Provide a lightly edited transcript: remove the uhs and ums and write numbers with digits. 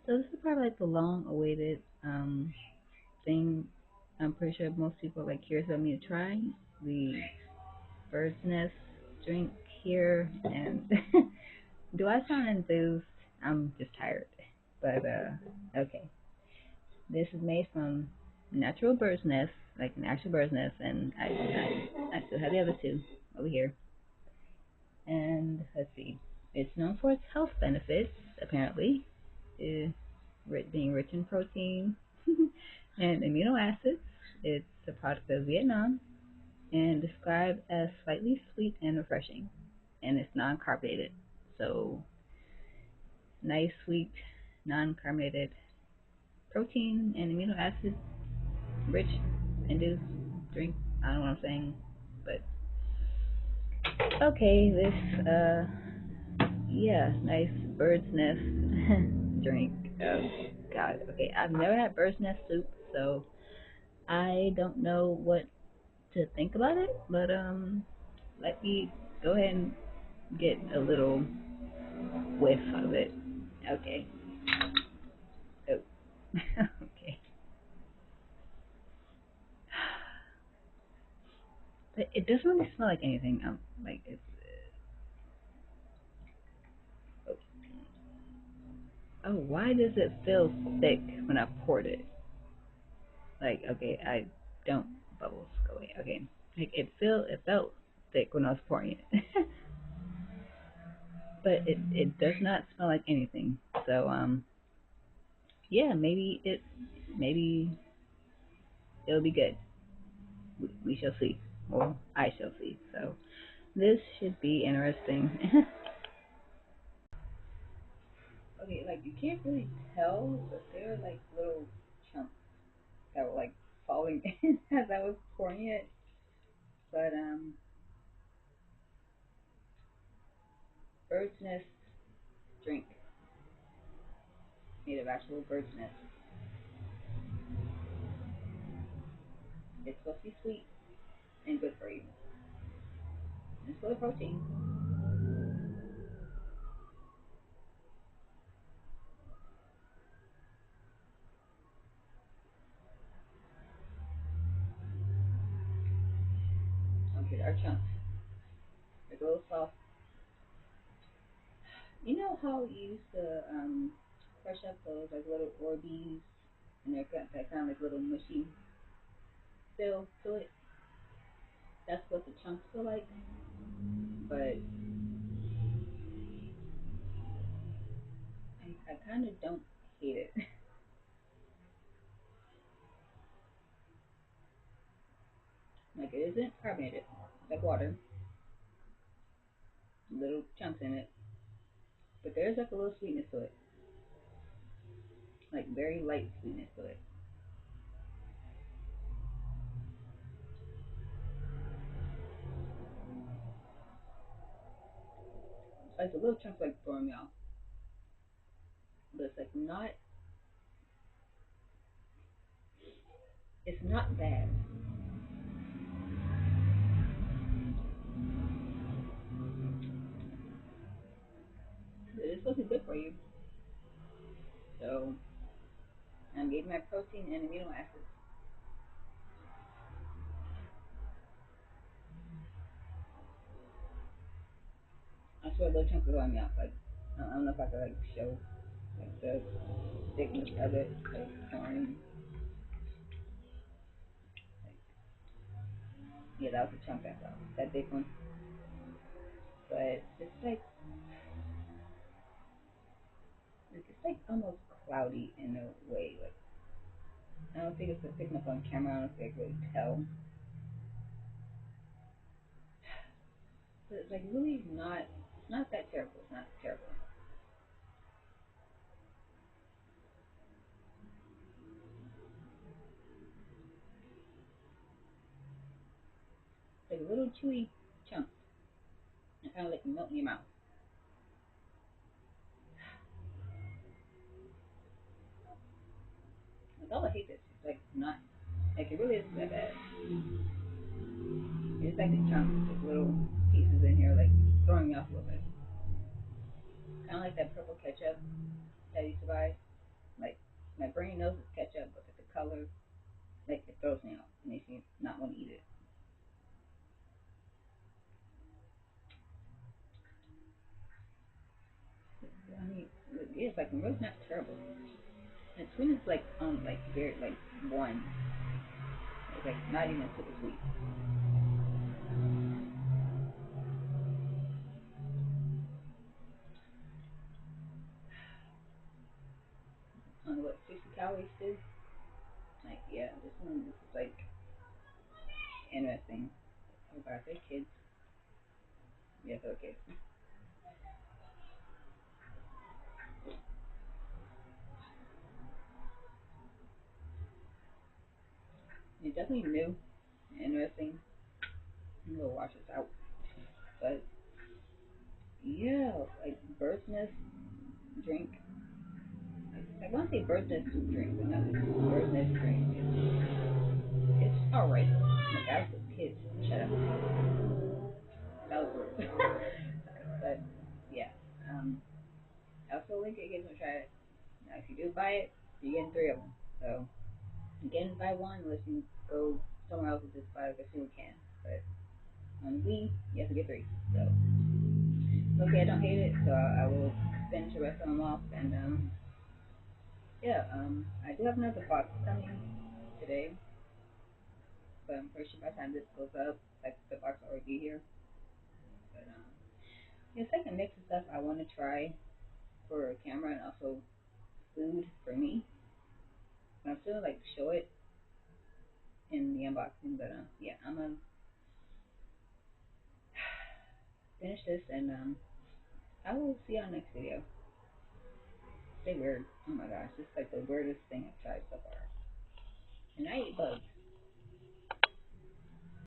So this is probably like the long-awaited thing. I'm pretty sure most people are like curious about me to try the bird's nest drink here. And do I sound enthused? I'm just tired. But okay, this is made from natural bird's nest, like an actual bird's nest, and I still have the other two over here. And let's see, it's known for its health benefits, apparently, being rich in protein and amino acids. It's a product of Vietnam and described as slightly sweet and refreshing, and it's non-carbonated. So nice, sweet, non-carbonated protein and amino acid rich induced drink. I don't know what I'm saying, but okay, this yeah, nice bird's nest drink. Oh God. Okay, I've never had bird's nest soup, so I don't know what to think about it. But let me go ahead and get a little whiff of it. Okay. Oh. Okay. But it doesn't really smell like anything. Like it's. Oh, oh, why does it feel thick when I poured it? Like, okay, I don't bubbles go away. Okay, like it felt thick when I was pouring it, but it does not smell like anything. So yeah, maybe it'll be good. We shall see. Well, I shall see. So this should be interesting. Okay, like you can't really tell, but there are like little chunks that were like falling in as I was pouring it. But bird's nest drink made of actual bird's nest. It's supposed to be sweet and good for you. It's full of protein. Okay, our chunks. They're a little soft. You know how you used to crush up those like little Orbeez and they're got that kind of like little mushy feel to it? That's what the chunks feel like. But I kind of don't hate it. Like it isn't carbonated. It's like water. Little chunks in it. But there's like a little sweetness to it. Like very light sweetness to it. Like the little chunks like throwing me off. But it's like not it's not bad. It's supposed to be good for you. So I'm getting my protein and amino acids. I swear little chunks are throwing me off. Like I don't know if I could like show like the thickness of it. Like pouring like yeah, that was a chunk I saw. That big one. But it's like almost cloudy in a way. Like I don't think it's picking up on camera. I don't think I can really tell. But it's like really not that terrible. It's not terrible. It's like a little chewy chunk. It kind of like melt in your mouth. Like oh I hate this. It's like not like it really isn't that bad. It's like a chunk, like little pieces in here, like throwing me off a little bit. Kind of like that purple ketchup that I used to buy. My brain knows it's ketchup, but the color, like, it throws me off. It makes me not want to eat it. I mean, it's like really not terrible. And sweetness like like very like one. It's like not even super sweet. I don't know what 60 calories is. Like yeah, this is like interesting. Oh gosh, they're kids. Yeah, they're kids. It's definitely new, and interesting. I'm gonna wash this out. But yeah, like bird's nest drink. I want to say bird's nest soup drink, but no, it's bird's nest drink. It's alright. Like I was a kid. Shut up. That was rude. But yeah, I also link it. You guys want to try it. Now, if you do buy it, you're getting three of them. So you can buy one unless you go somewhere else and just buy like a single can. But on Wii, you have to get three. So okay, I don't hate it. So I will finish the rest of them off. And yeah, I do have another box coming today, but I'm pretty sure by the time this goes up, like the box will already be here. But yeah, second mix of stuff I want to try for a camera and also food for me. And I'm still like show it in the unboxing, but yeah, I'm gonna finish this and I will see you on the next video. Stay weird. Oh my gosh, this is like the weirdest thing I've tried so far. And I eat bugs.